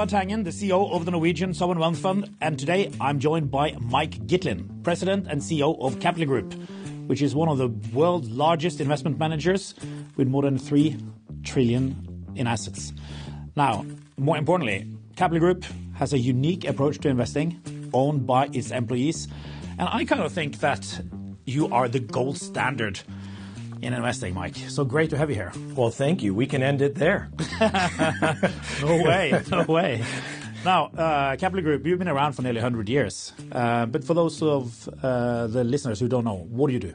Tangen, the CEO of the Norwegian Sovereign Wealth Fund, and today I'm joined by Mike Gitlin, President and CEO of Capital Group, which is one of the world's largest investment managers with more than 3 trillion in assets. Now, more importantly, Capital Group has a unique approach to investing, owned by its employees, and I kind of think that you are the gold standard in investing, Mike. So great to have you here. Well, thank you. We can end it there. No way. Now, Capital Group, you've been around for nearly 100 years. But for those of the listeners who don't know, what do you do?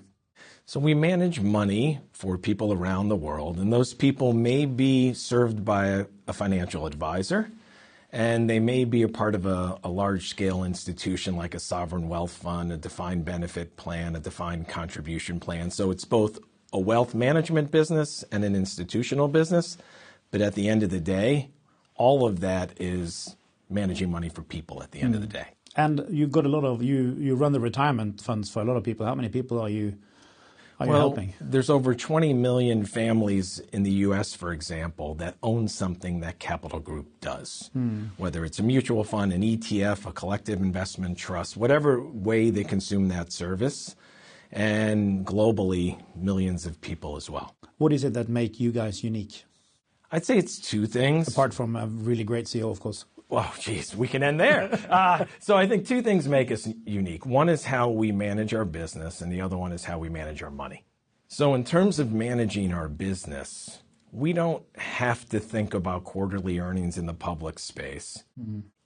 So we manage money for people around the world, and those people may be served by a financial advisor, and they may be a part of a large-scale institution like a sovereign wealth fund, a defined benefit plan, a defined contribution plan. So it's both a wealth management business and an institutional business. But at the end of the day, all of that is managing money for people at the end of the day. And you've got a lot of, you run the retirement funds for a lot of people. How many people are you helping? There's over 20 million families in the U.S., for example, that own something that Capital Group does. Whether it's a mutual fund, an ETF, a collective investment trust, whatever way they consume that service. And globally, millions of people as well. What is it that make you guys unique? I'd say it's 2 things. Apart from a really great CEO, of course. Well, geez, we can end there. So I think 2 things make us unique. One is how we manage our business, and the other one is how we manage our money. So in terms of managing our business, we don't have to think about quarterly earnings in the public space.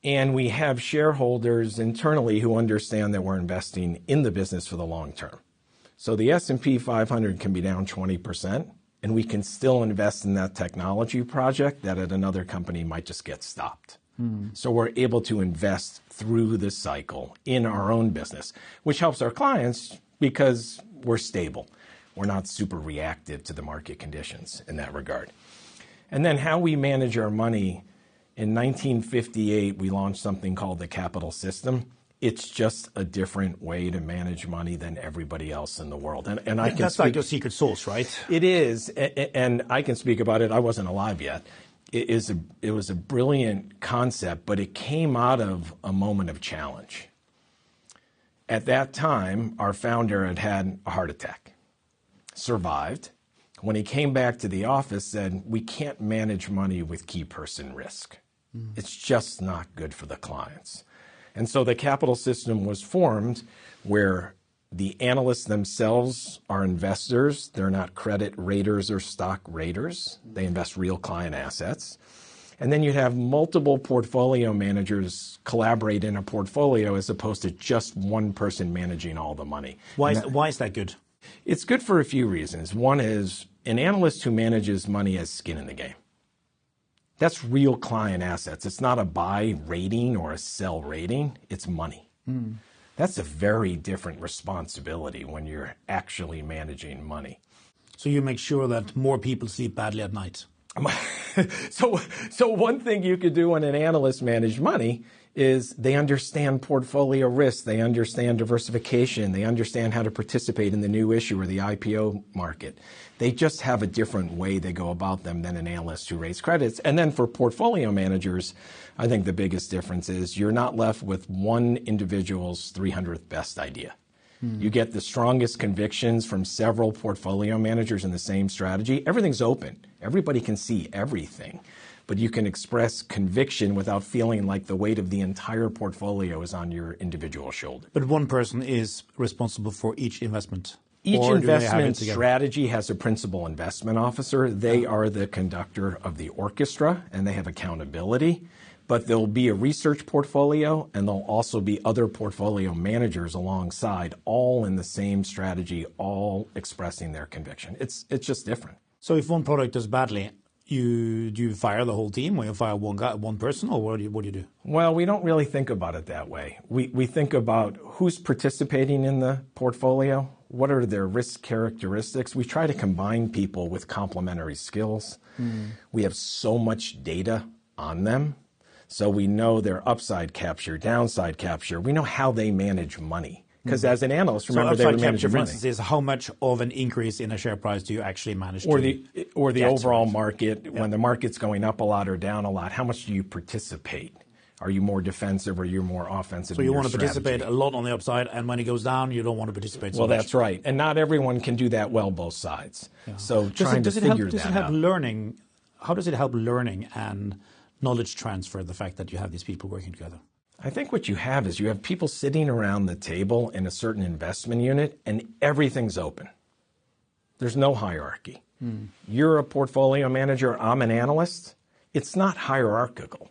And we have shareholders internally who understand that we're investing in the business for the long term. So the S&P 500 can be down 20%, and we can still invest in that technology project that at another company might just get stopped. So we're able to invest through the cycle in our own business, which helps our clients because we're stable. We're not super reactive to the market conditions in that regard. And then how we manage our money, in 1958, we launched something called the Capital System. It's just a different way to manage money than everybody else in the world. And I can That's like your secret sauce, right? It is, and I can speak about it. I wasn't alive yet. It was a brilliant concept, but it came out of a moment of challenge. At that time, our founder had had a heart attack, survived. When he came back to the office, said, we can't manage money with key person risk. It's just not good for the clients. And so the Capital System was formed where the analysts themselves are investors. They're not credit raters or stock raters. They invest real client assets. And then you'd have multiple portfolio managers collaborate in a portfolio as opposed to just one person managing all the money. Why is that good? It's good for a few reasons. One is an analyst who manages money has skin in the game. That's real client assets. It's not a buy rating or a sell rating. It's money. That's a very different responsibility when you're actually managing money. So you make sure that more people sleep badly at night. So one thing you could do when an analyst manages money is they understand portfolio risk, they understand diversification, they understand how to participate in the new issue or the IPO market. They just have a different way they go about them than an analyst who rates credits. And then for portfolio managers, I think the biggest difference is you're not left with one individual's 300th best idea. You get the strongest convictions from several portfolio managers in the same strategy. Everything's open. Everybody can see everything. But you can express conviction without feeling like the weight of the entire portfolio is on your individual shoulder. But one person is responsible for each investment. Each investment strategy has a principal investment officer. They are the conductor of the orchestra, and they have accountability. But there'll be a research portfolio, and there'll also be other portfolio managers alongside, all in the same strategy, all expressing their conviction. It's just different. So if one product does badly, do you fire the whole team, or you fire one person, or what do you do? Well, we don't really think about it that way. We think about who's participating in the portfolio, what are their risk characteristics. We try to combine people with complementary skills. We have so much data on them. So we know their upside capture, downside capture. We know how they manage money. Because as an analyst, remember so they were upside capture, managing for money. instance, is how much of an increase in a share price do you actually manage Or to the get, overall right? market, when the market's going up a lot or down a lot, how much do you participate? Are you more defensive or you're more offensive? So in you your want to participate strategy? a lot on the upside, and when it goes down, you don't want to participate so Well, much. that's right. And not everyone can do that well both sides. Yeah. So trying to figure does that it help out. learning? How does it help learning and knowledge transfer, the fact that you have these people working together? I think what you have is you have people sitting around the table in a certain investment unit and everything's open. There's no hierarchy. You're a portfolio manager, I'm an analyst. It's not hierarchical.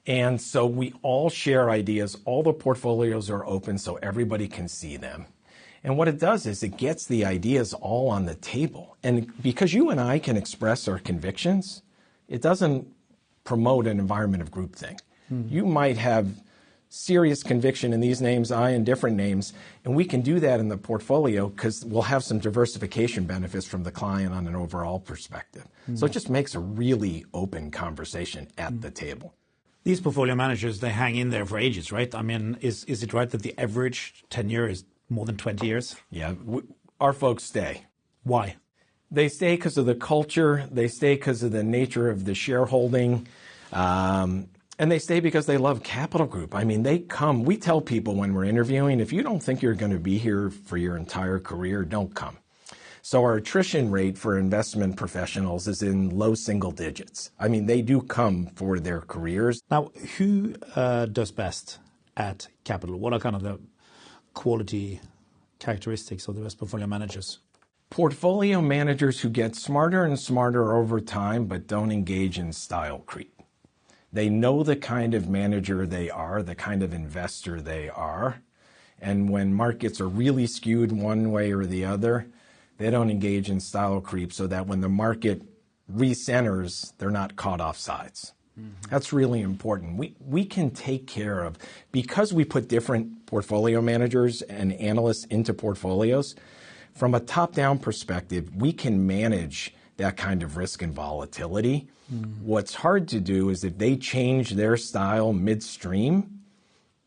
And so we all share ideas. All the portfolios are open so everybody can see them. And what it does is it gets the ideas all on the table. And because you and I can express our convictions, it doesn't promote an environment of groupthink. You might have serious conviction in these names, I in different names, and we can do that in the portfolio because we'll have some diversification benefits from the client on an overall perspective. So it just makes a really open conversation at the table. These portfolio managers, they hang in there for ages, right? I mean, is it right that the average tenure is more than 20 years? Yeah, our folks stay. Why? They stay because of the culture. They stay because of the nature of the shareholding. And they stay because they love Capital Group. I mean, they come. We tell people when we're interviewing, if you don't think you're going to be here for your entire career, don't come. So our attrition rate for investment professionals is in low single digits. I mean, they do come for their careers. Now, who does best at Capital? What are kind of the quality characteristics of the best portfolio managers? Portfolio managers who get smarter and smarter over time, but don't engage in style creep. They know the kind of manager they are, the kind of investor they are. And when markets are really skewed one way or the other, they don't engage in style creep so that when the market recenters, they're not caught off sides. That's really important. We can take care of, because we put different portfolio managers and analysts into portfolios, from a top-down perspective, we can manage that kind of risk and volatility. What's hard to do is if they change their style midstream,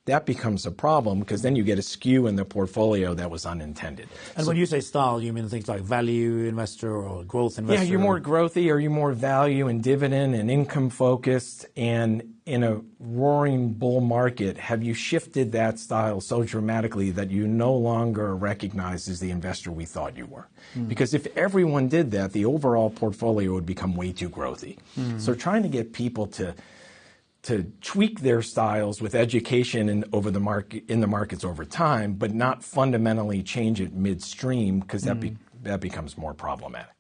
that becomes a problem because then you get a skew in the portfolio that was unintended. And when you say style, you mean things like value investor or growth investor? Yeah, you're more growthy or you're more value and dividend and income focused. And in a roaring bull market, have you shifted that style so dramatically that you no longer recognize as the investor we thought you were? Because if everyone did that, the overall portfolio would become way too growthy. So trying to get people to tweak their styles with education in the markets over time, but not fundamentally change it midstream because that becomes more problematic.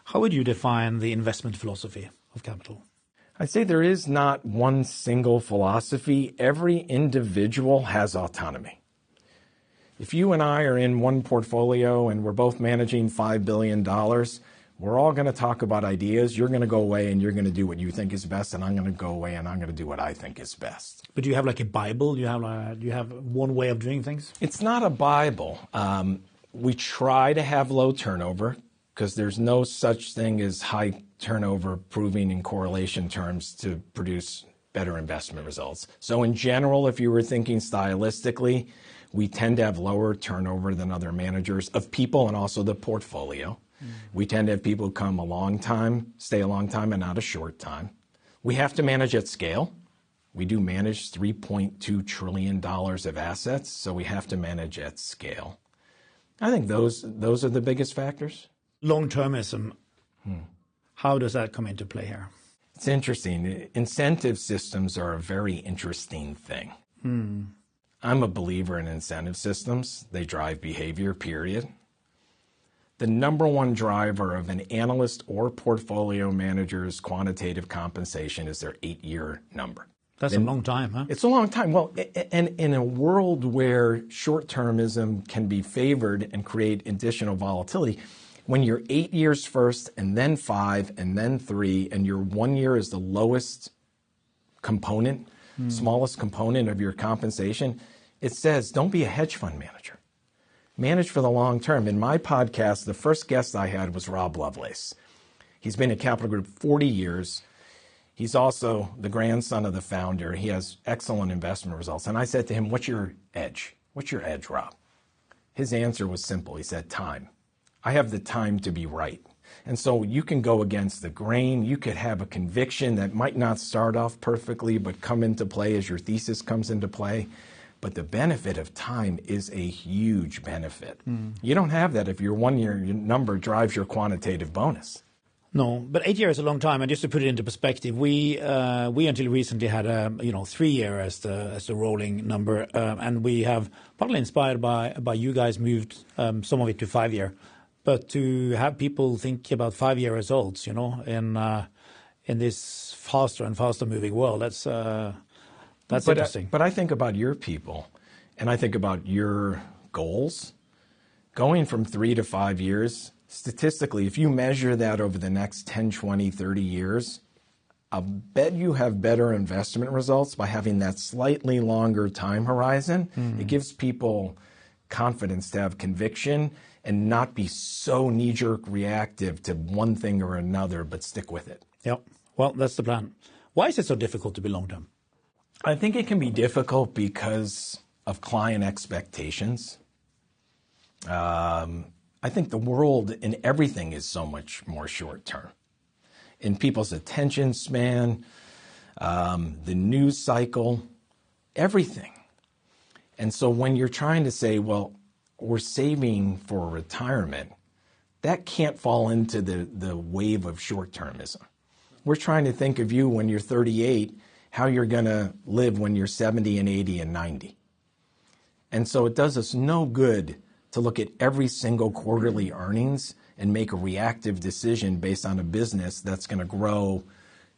How would you define the investment philosophy of Capital? I'd say there is not one single philosophy. Every individual has autonomy. If you and I are in one portfolio and we're both managing $5 billion, we're all going to talk about ideas. You're going to go away and you're going to do what you think is best, and I'm going to go away and I'm going to do what I think is best. But do you have like a Bible? Do you have one way of doing things? It's not a Bible. We try to have low turnover because there's no such thing as high turnover proving in correlation terms to produce better investment results. So in general, if you were thinking stylistically, we tend to have lower turnover than other managers of people and also the portfolio. We tend to have people come a long time, stay a long time, and not a short time. We have to manage at scale. We do manage $3.2 trillion of assets, so we have to manage at scale. I think those are the biggest factors. Long-termism, how does that come into play here? It's interesting. Incentive systems are a very interesting thing. I'm a believer in incentive systems. They drive behavior, period. The number one driver of an analyst or portfolio manager's quantitative compensation is their 8-year number. That's a long time, huh? It's a long time. Well, and in a world where short-termism can be favored and create additional volatility, when you're 8 years first and then 5 and then 3 and your 1 year is the lowest component, smallest component of your compensation, it says don't be a hedge fund manager. Manage for the long term. In my podcast, the first guest I had was Rob Lovelace. He's been at Capital Group 40 years. He's also the grandson of the founder. He has excellent investment results. And I said to him, what's your edge? "What's your edge, Rob?" His answer was simple. He said, "Time. I have the time to be right." And so you can go against the grain. You could have a conviction that might not start off perfectly, but come into play as your thesis comes into play. But the benefit of time is a huge benefit. You don't have that if your 1 year number drives your quantitative bonus. No, but 8 years is a long time. And just to put it into perspective, we until recently had 3 year as the rolling number, and we have partly inspired by you guys moved some of it to 5 year. But to have people think about 5 year results, in this faster and faster moving world, that's interesting. But I think about your people, and I think about your goals. Going from 3 to 5 years, statistically, if you measure that over the next 10, 20, 30 years, I'll bet you have better investment results by having that slightly longer time horizon. It gives people confidence to have conviction and not be so knee-jerk reactive to one thing or another, but stick with it. Yeah, well, that's the plan. Why is it so difficult to be long-term? I think it can be difficult because of client expectations. I think the world in everything is so much more short-term. In people's attention span, the news cycle, everything. And so when you're trying to say, well, we're saving for retirement, that can't fall into the wave of short-termism. We're trying to think of you when you're 38, how you're going to live when you're 70 and 80 and 90. And so it does us no good to look at every single quarterly earnings and make a reactive decision based on a business that's going to grow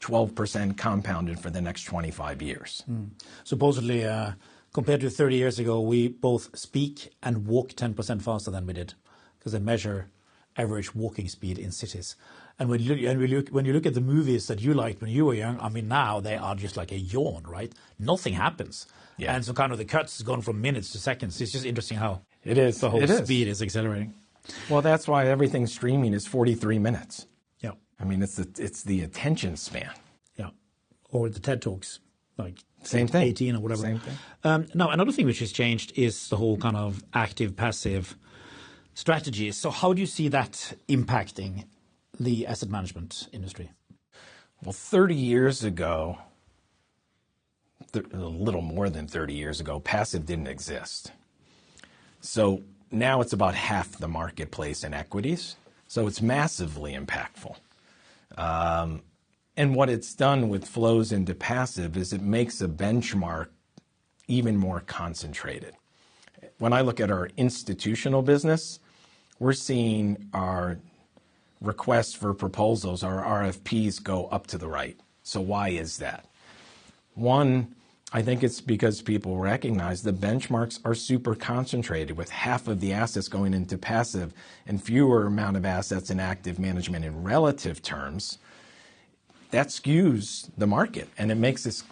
12% compounded for the next 25 years. Supposedly, compared to 30 years ago, we both speak and walk 10% faster than we did because they measure average walking speed in cities. And when you look at the movies that you liked when you were young, I mean, now they are just like a yawn, right? Nothing happens. Yeah. And so kind of the cuts has gone from minutes to seconds. It's just interesting how the whole speed is accelerating. Well, that's why everything streaming is 43 minutes. Yeah. I mean, it's the attention span. Yeah. Or the TED Talks, like same thing. 18 or whatever. Same thing. Now, another thing which has changed is the whole kind of active-passive strategies. So how do you see that impacting the asset management industry? Well, 30 years ago, a little more than 30 years ago, passive didn't exist. So now it's about half the marketplace in equities. So it's massively impactful. And what it's done with flows into passive is it makes a benchmark even more concentrated. When I look at our institutional business, we're seeing our requests for proposals, our RFPs, go up to the right. So why is that? One, I think it's because people recognize the benchmarks are super concentrated with half of the assets going into passive and fewer amount of assets in active management in relative terms. That skews the market and it makes this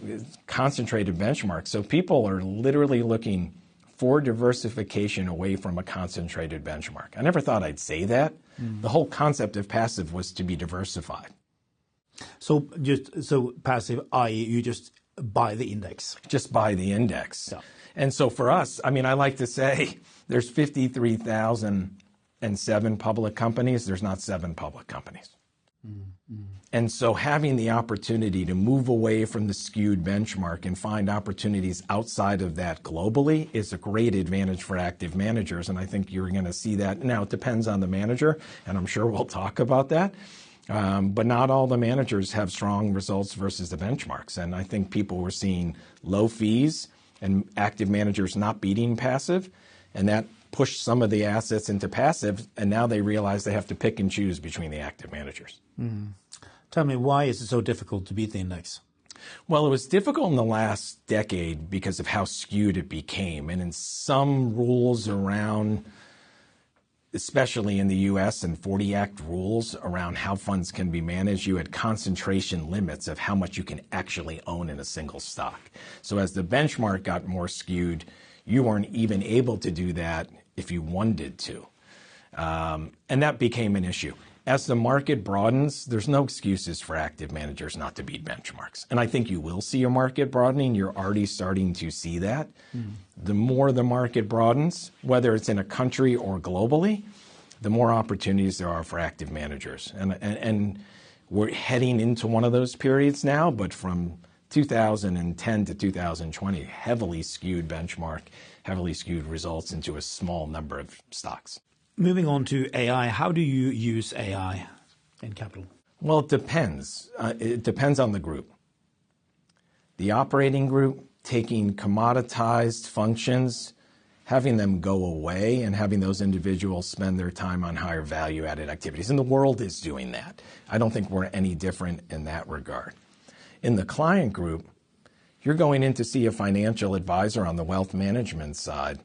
concentrated benchmark. So people are literally looking for diversification away from a concentrated benchmark. I never thought I'd say that. The whole concept of passive was to be diversified. So passive, i.e. you just buy the index. Just buy the index. Yeah. And so for us, I mean, I like to say there's 53,007 public companies. There's not 7 public companies. And so having the opportunity to move away from the skewed benchmark and find opportunities outside of that globally is a great advantage for active managers. And I think you're going to see that. Now, it depends on the manager, and I'm sure we'll talk about that. But not all the managers have strong results versus the benchmarks. And I think people were seeing low fees and active managers not beating passive, and that pushed some of the assets into passive, and now they realize they have to pick and choose between the active managers. Tell me, why is it so difficult to beat the index? Well, it was difficult in the last decade because of how skewed it became. And in some rules around, especially in the U.S. and 40 Act rules around how funds can be managed, you had concentration limits of how much you can actually own in a single stock. So as the benchmark got more skewed, you weren't even able to do that if you wanted to. And that became an issue. As the market broadens, there's no excuses for active managers not to beat benchmarks. And I think you will see a market broadening. You're already starting to see that. The more the market broadens, whether it's in a country or globally, the more opportunities there are for active managers. And we're heading into one of those periods now, but from 2010 to 2020, heavily skewed benchmark, heavily skewed results into a small number of stocks. Moving on to AI, how do you use AI in capital? Well, it depends. It depends on the group. The operating group, taking commoditized functions, having them go away and having those individuals spend their time on higher value-added activities. And the world is doing that. I don't think we're any different in that regard. In the client group, you're going in to see a financial advisor on the wealth management side.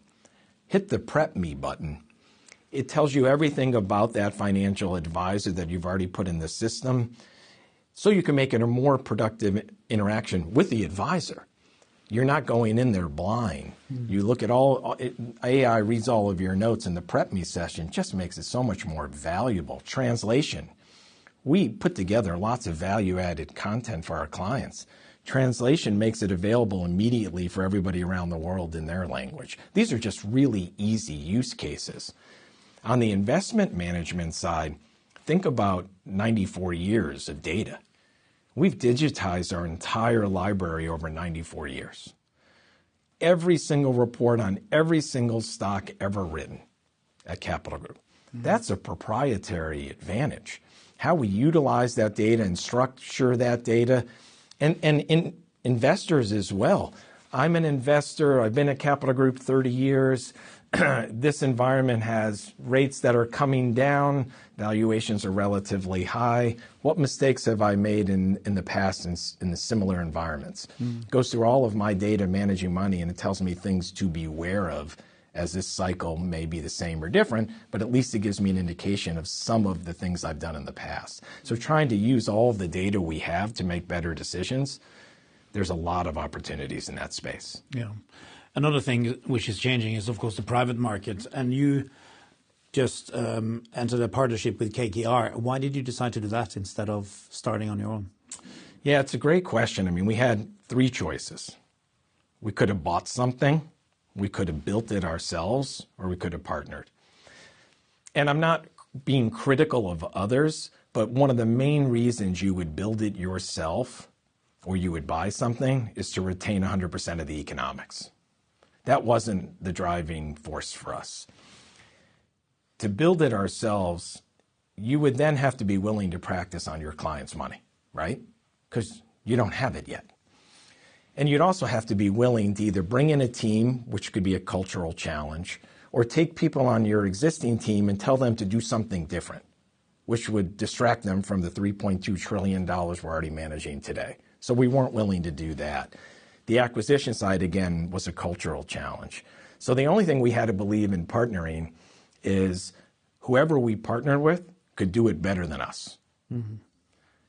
Hit the Prep Me button. It tells you everything about that financial advisor that you've already put in the system so you can make it a more productive interaction with the advisor. You're not going in there blind. You look at AI reads all of your notes, and the Prep Me session just makes it so much more valuable. Translation. We put together lots of value-added content for our clients. Translation makes it available immediately for everybody around the world in their language. These are just really easy use cases. On the investment management side, think about 94 years of data. We've digitized our entire library over 94 years. Every single report on every single stock ever written at Capital Group. That's a proprietary advantage. How we utilize that data and structure that data, and in investors as well. I'm an investor. I've been at Capital Group 30 years. This environment has rates that are coming down. Valuations are relatively high. What mistakes have I made in the past in the similar environments? Goes through all of my data managing money, and it tells me things to beware of as this cycle may be the same or different, but at least it gives me an indication of some of the things I've done in the past. So trying to use all of the data we have to make better decisions, there's a lot of opportunities in that space. Yeah. Another thing which is changing is, of course, the private market. And you just entered a partnership with KKR. Why did you decide to do that instead of starting on your own? Yeah, it's a great question. I mean, we had three choices. We could have bought something, we could have built it ourselves, or we could have partnered. And I'm not being critical of others, but one of the main reasons you would build it yourself or you would buy something is to retain 100% of the economics. That wasn't the driving force for us. To build it ourselves, you would then have to be willing to practice on your client's money, right? Because you don't have it yet. And you'd also have to be willing to either bring in a team, which could be a cultural challenge, or take people on your existing team and tell them to do something different, which would distract them from the $3.2 trillion we're already managing today. So we weren't willing to do that. The acquisition side, again, was a cultural challenge. So the only thing we had to believe in partnering is whoever we partnered with could do it better than us. Mm-hmm.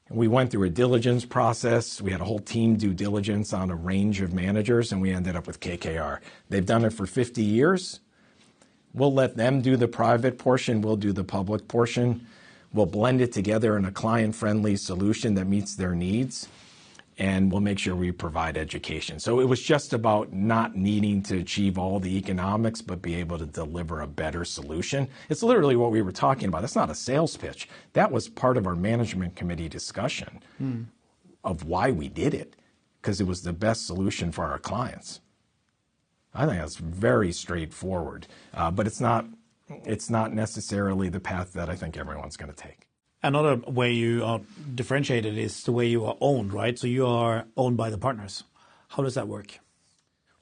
And we went through a diligence process. We had a whole team due diligence on a range of managers, and we ended up with KKR. They've done it for 50 years. We'll let them do the private portion. We'll do the public portion. We'll blend it together in a client-friendly solution that meets their needs. And we'll make sure we provide education. So it was just about not needing to achieve all the economics, but be able to deliver a better solution. It's literally what we were talking about. That's not a sales pitch. That was part of our management committee discussion of why we did it, because it was the best solution for our clients. I think that's very straightforward, but it's not necessarily the path that I think everyone's going to take. Another way you are differentiated is the way you are owned, right? So you are owned by the partners. How does that work?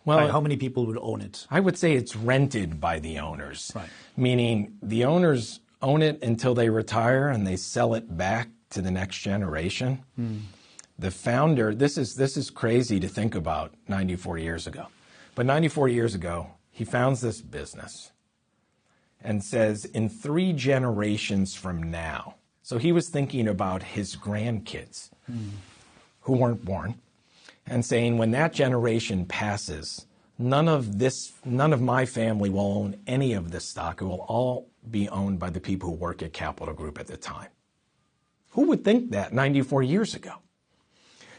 Well, like how many people would own it? I would say it's rented by the owners, right. Meaning the owners own it until they retire and they sell it back to the next generation. The founder, this is crazy to think about 94 years ago. But 94 years ago, he founds this business and says, in 3 generations from now, so he was thinking about his grandkids who weren't born and saying, when that generation passes, none of my family will own any of this stock. It will all be owned by the people who work at Capital Group at the time. Who would think that 94 years ago?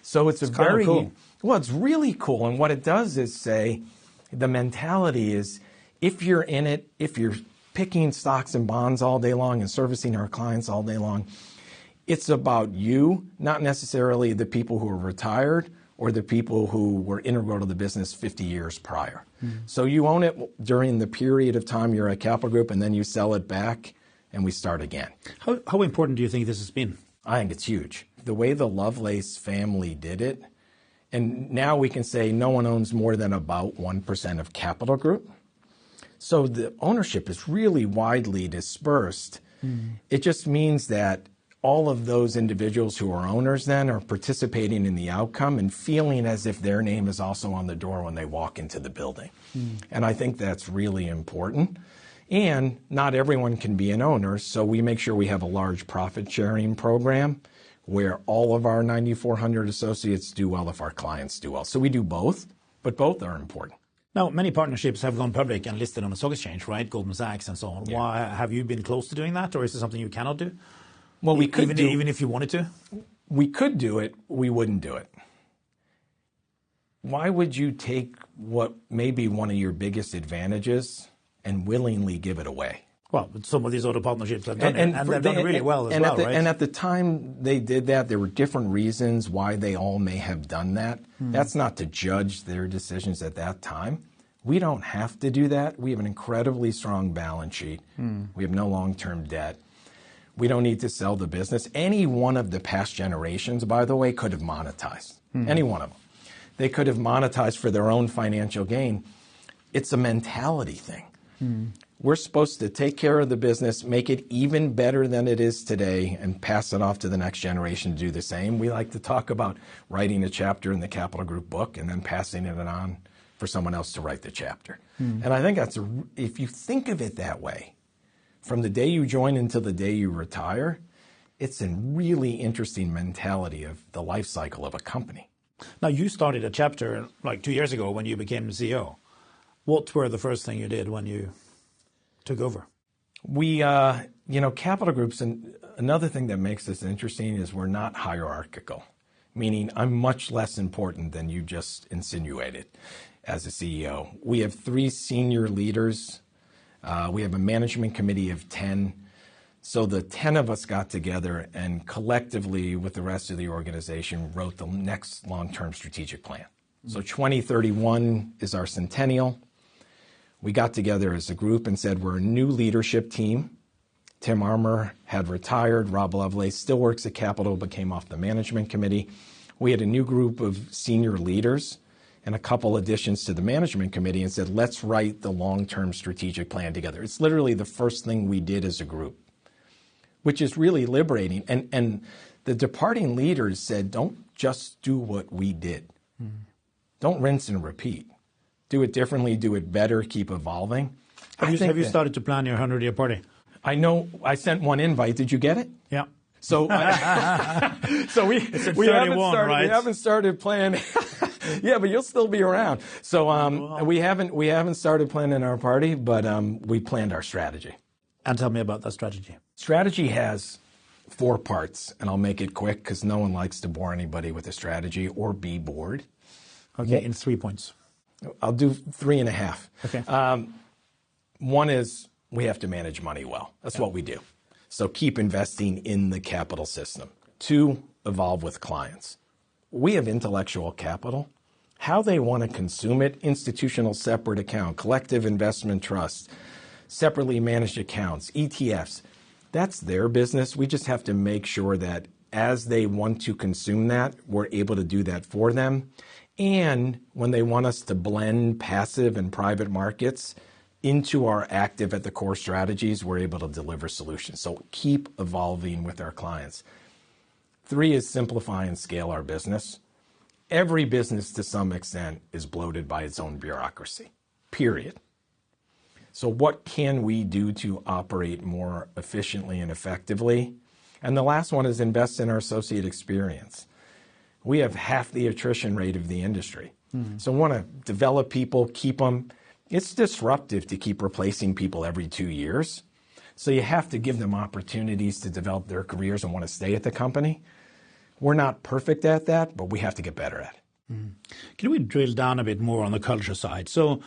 So it's very cool. Well, it's really cool. And what it does is say the mentality is if you're in it, if you're picking stocks and bonds all day long and servicing our clients all day long, it's about you, not necessarily the people who are retired or the people who were integral to the business 50 years prior. So you own it during the period of time you're at Capital Group, and then you sell it back, and we start again. How important do you think this has been? I think it's huge. The way the Lovelace family did it, and now we can say no one owns more than about 1% of Capital Group. So the ownership is really widely dispersed. It just means that all of those individuals who are owners then are participating in the outcome and feeling as if their name is also on the door when they walk into the building. And I think that's really important. And not everyone can be an owner, so we make sure we have a large profit sharing program where all of our 9,400 associates do well if our clients do well. So we do both, but both are important. Now, many partnerships have gone public and listed on the stock exchange, right? Goldman Sachs and so on. Yeah. Why have you been close to doing that, or is it something you cannot do? Well, we could even if you wanted to? We could do it. We wouldn't do it. Why would you take what may be one of your biggest advantages and willingly give it away? Well, some of these other partnerships have done it, and they've done it really well as well, right? And at the time they did that, there were different reasons why they all may have done that. That's not to judge their decisions at that time. We don't have to do that. We have an incredibly strong balance sheet. We have no long-term debt. We don't need to sell the business. Any one of the past generations, by the way, could have monetized. Any one of them. They could have monetized for their own financial gain. It's a mentality thing. We're supposed to take care of the business, make it even better than it is today, and pass it off to the next generation to do the same. We like to talk about writing a chapter in the Capital Group book and then passing it on for someone else to write the chapter. And I think if you think of it that way, from the day you join until the day you retire, it's a really interesting mentality of the life cycle of a company. Now, you started a chapter like 2 years ago when you became CEO. What were the first thing you did when you took over? We, Capital Groups, and another thing that makes this interesting is we're not hierarchical, meaning I'm much less important than you just insinuated as a CEO. We have 3 senior leaders. We have a management committee of 10. So the 10 of us got together and collectively with the rest of the organization wrote the next long-term strategic plan. So 2031 is our centennial. We got together as a group and said we're a new leadership team. Tim Armour had retired. Rob Lovelace still works at Capital but came off the management committee. We had a new group of senior leaders and a couple additions to the management committee and said, let's write the long-term strategic plan together. It's literally the first thing we did as a group, which is really liberating. And the departing leaders said, don't just do what we did. Don't rinse and repeat. Do it differently, do it better, keep evolving. Have you started to plan your 100-year party? I know I sent one invite. Did you get it? Yeah. So, we haven't started planning. Yeah, but you'll still be around. So we haven't started planning our party, but we planned our strategy. And tell me about that strategy. Strategy has 4 parts, and I'll make it quick because no one likes to bore anybody with a strategy or be bored. Okay, in 3 points. I'll do 3.5. Okay. One is we have to manage money well. That's what we do. So keep investing in the capital system. 2, evolve with clients. We have intellectual capital. How they want to consume it, institutional separate account, collective investment trusts, separately managed accounts, ETFs, that's their business. We just have to make sure that as they want to consume that, we're able to do that for them. And when they want us to blend passive and private markets into our active at the core strategies, we're able to deliver solutions. So keep evolving with our clients. 3 is simplify and scale our business. Every business to some extent is bloated by its own bureaucracy, period. So what can we do to operate more efficiently and effectively? And the last one is invest in our associate experience. We have half the attrition rate of the industry. So we want to develop people, keep them. It's disruptive to keep replacing people every 2 years. So you have to give them opportunities to develop their careers and want to stay at the company. We're not perfect at that, but we have to get better at it. Can we drill down a bit more on the culture side? So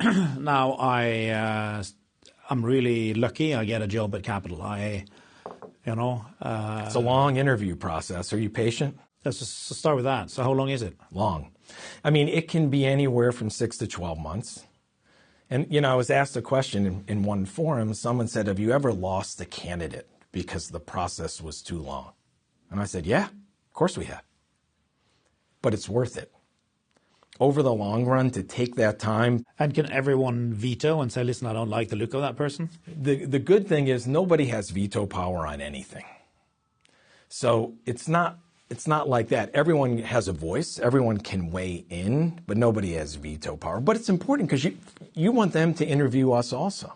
now I'm really lucky. I get a job at Capital. It's a long interview process. Are you patient? Let's just start with that. So how long is it? Long. I mean, it can be anywhere from 6 to 12 months. And, I was asked a question in one forum. Someone said, have you ever lost a candidate because the process was too long? And I said, yeah, of course we have. But it's worth it. Over the long run, to take that time. And can everyone veto and say, listen, I don't like the look of that person? The good thing is nobody has veto power on anything. So it's not like that. Everyone has a voice. Everyone can weigh in, but nobody has veto power. But it's important because you want them to interview us also.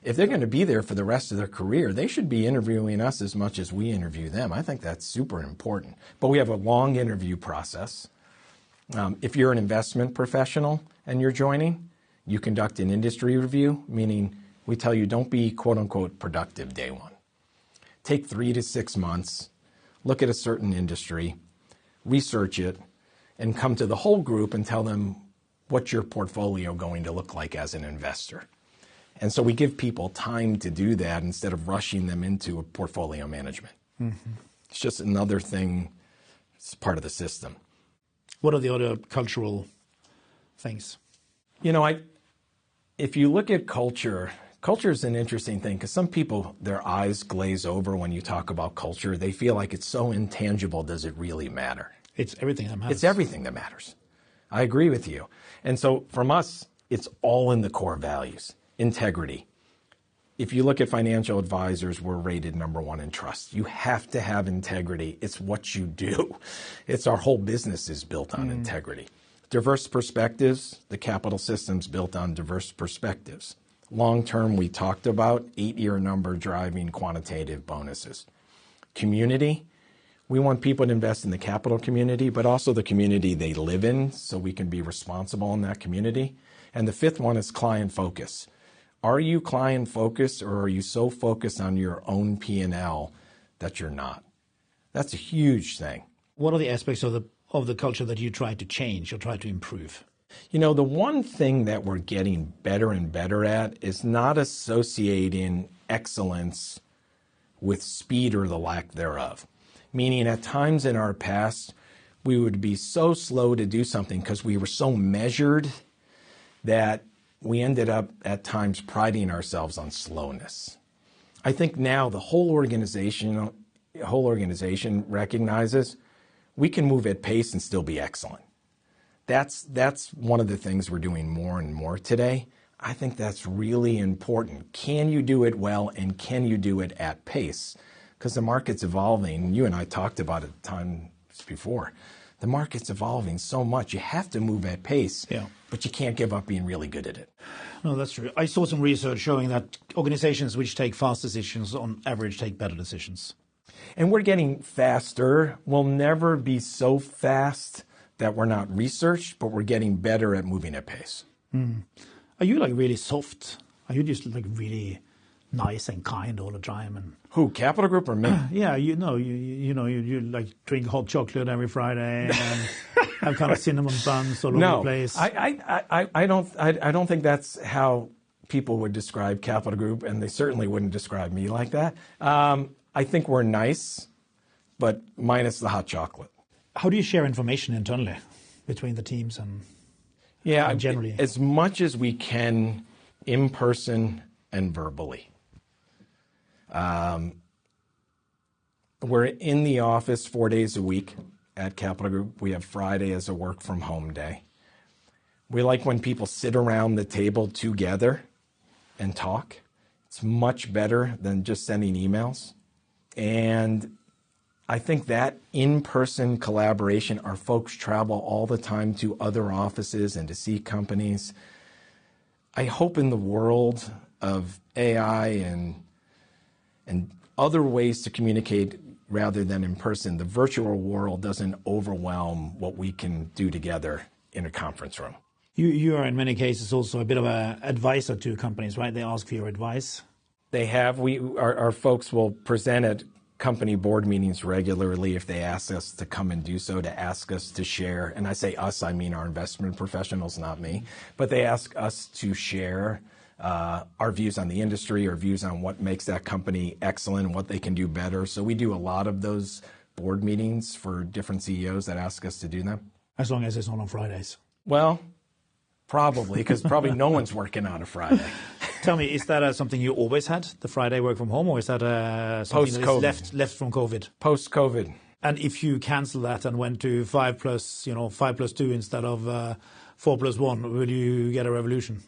If they're going to be there for the rest of their career, they should be interviewing us as much as we interview them. I think that's super important. But we have a long interview process. If you're an investment professional and you're joining, you conduct an industry review, meaning we tell you don't be quote unquote productive day one. Take 3 to 6 months, look at a certain industry, research it, and come to the whole group and tell them what's your portfolio going to look like as an investor. And so we give people time to do that instead of rushing them into a portfolio management. Mm-hmm. It's just another thing. It's part of the system. What are the other cultural things? If you look at culture is an interesting thing because some people, their eyes glaze over when you talk about culture. They feel like it's so intangible. Does it really matter? It's everything that matters. It's everything that matters. I agree with you. And so from us, it's all in the core values. Integrity. If you look at financial advisors, we're rated #1 in trust. You have to have integrity. It's what you do. It's our whole business is built on integrity. Diverse perspectives. The capital system's built on diverse perspectives. Long term, we talked about 8-year number driving quantitative bonuses. Community. We want people to invest in the capital community, but also the community they live in so we can be responsible in that community. And the 5th one is client focus. Are you client focused or are you so focused on your own P&L that you're not? That's a huge thing. What are the aspects of the culture that you try to change or try to improve? The one thing that we're getting better and better at is not associating excellence with speed or the lack thereof. Meaning at times in our past, we would be so slow to do something because we were so measured that we ended up at times priding ourselves on slowness. I think now the whole organization recognizes we can move at pace and still be excellent. That's one of the things we're doing more and more today. I think that's really important. Can you do it well and can you do it at pace? Because the market's evolving. You and I talked about it times before. The market's evolving so much. You have to move at pace, but you can't give up being really good at it. No, that's true. I saw some research showing that organizations which take fast decisions on average take better decisions. And we're getting faster. We'll never be so fast that we're not researched, but we're getting better at moving at pace. Are you really soft? Are you just really nice and kind all the time? And who, Capital Group or me? Yeah, you like drink hot chocolate every Friday and have kind of cinnamon buns all over the place. I don't think that's how people would describe Capital Group, and they certainly wouldn't describe me like that. I think we're nice, but minus the hot chocolate. How do you share information internally between the teams and generally? As much as we can, in person and verbally. We're in the office 4 days a week at Capital Group. We have Friday as a work from home day. We like when people sit around the table together and talk. It's much better than just sending emails. And I think that in-person collaboration, our folks travel all the time to other offices and to see companies. I hope in the world of AI and other ways to communicate rather than in person, the virtual world doesn't overwhelm what we can do together in a conference room. You are in many cases also a bit of an advisor to companies, right? They ask for your advice. They have. Our folks will present at company board meetings regularly if they ask us to come and do so, to ask us to share. And I say us, I mean our investment professionals, not me. But they ask us to share our views on the industry or views on what makes that company excellent, what they can do better. So we do a lot of those board meetings for different CEOs that ask us to do them. As long as it's not on Fridays. Well, probably, because probably no one's working on a Friday. Tell me, is that something you always had, the Friday work from home, or is that something that is left from COVID? Post-COVID. And if you cancel that and went to 5 plus 2 instead of 4 plus 1, will you get a revolution?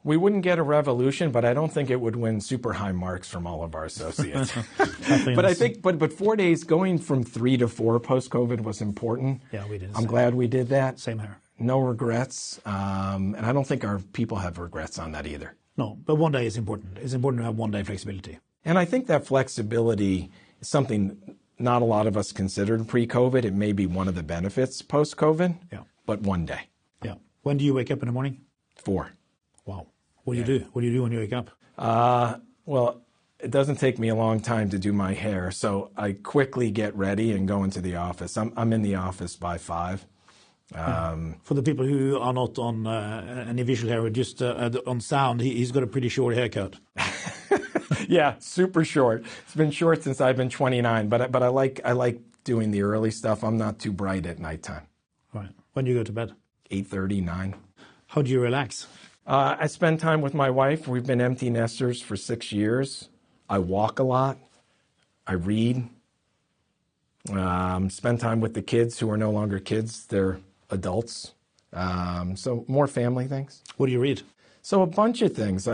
We wouldn't get a revolution, but I don't think it would win super high marks from all of our associates. But 4 days, going from 3 to 4 post-COVID was important. Yeah, we did. I'm glad we did that. Same here. No regrets. And I don't think our people have regrets on that either. No, but 1 day is important. It's important to have 1 day flexibility. And I think that flexibility is something not a lot of us considered pre-COVID. It may be one of the benefits post-COVID, but 1 day. Yeah. When do you wake up in the morning? 4. Wow. What do you do? What do you do when you wake up? Well, it doesn't take me a long time to do my hair, so I quickly get ready and go into the office. I'm in the office by 5. For the people who are not on any visual here, just on sound, he's got a pretty short haircut. Yeah, super short. It's been short since I've been 29, but I like doing the early stuff. I'm not too bright at nighttime. Right. When do you go to bed? 8:30, 9. How do you relax? I spend time with my wife. We've been empty nesters for 6 years. I walk a lot. I read. Spend time with the kids who are no longer kids. They're adults. So more family things. What do you read? So a bunch of things.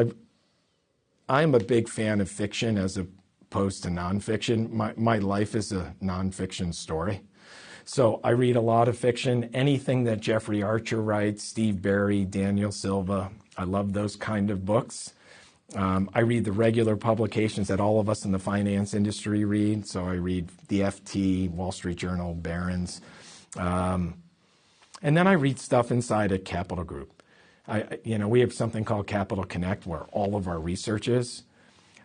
I'm a big fan of fiction as opposed to nonfiction. My life is a nonfiction story. So I read a lot of fiction, anything that Jeffrey Archer writes, Steve Barry, Daniel Silva. I love those kind of books. I read the regular publications that all of us in the finance industry read. So I read the FT, Wall Street Journal, Barron's. And then I read stuff inside a Capital Group. We have something called Capital Connect where all of our research is.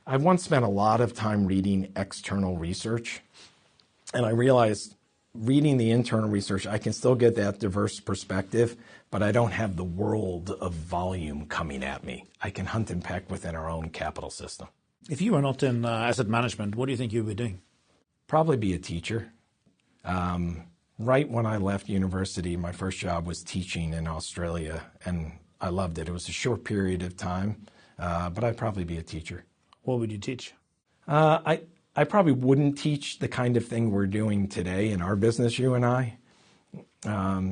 I once spent a lot of time reading external research, and I realized reading the internal research, I can still get that diverse perspective, but I don't have the world of volume coming at me. I can hunt and peck within our own capital system. If you were not in asset management, what do you think you would be doing? Probably be a teacher. Right when I left university, my first job was teaching in Australia, and I loved it. It was a short period of time, but I'd probably be a teacher. What would you teach? I probably wouldn't teach the kind of thing we're doing today in our business, you and I.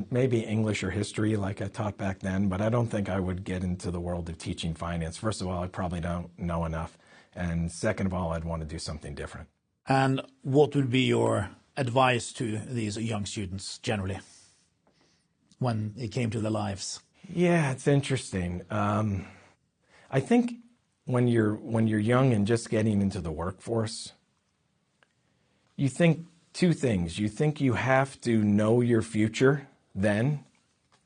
Maybe English or history like I taught back then, but I don't think I would get into the world of teaching finance. First of all, I probably don't know enough. And second of all, I'd want to do something different. And what would be your advice to these young students generally when it came to their lives? Yeah, it's interesting. I think when you're young and just getting into the workforce, you think two things. You think you have to know your future then,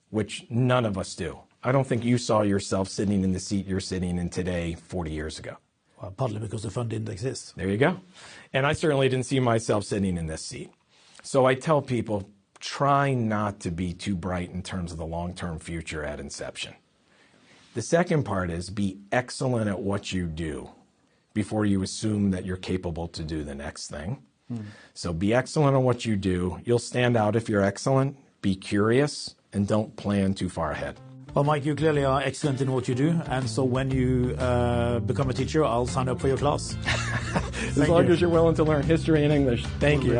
which none of us do. I don't think you saw yourself sitting in the seat you're sitting in today 40 years ago. Well, partly because the fund didn't exist. There you go. And I certainly didn't see myself sitting in this seat. So I tell people, try not to be too bright in terms of the long-term future at inception. The second part is be excellent at what you do before you assume that you're capable to do the next thing. So be excellent at what you do. You'll stand out if you're excellent. Be curious and don't plan too far ahead. Well, Mike, you clearly are excellent in what you do. And so when you become a teacher, I'll sign up for your class. As long as you're willing to learn history and English. Thank you.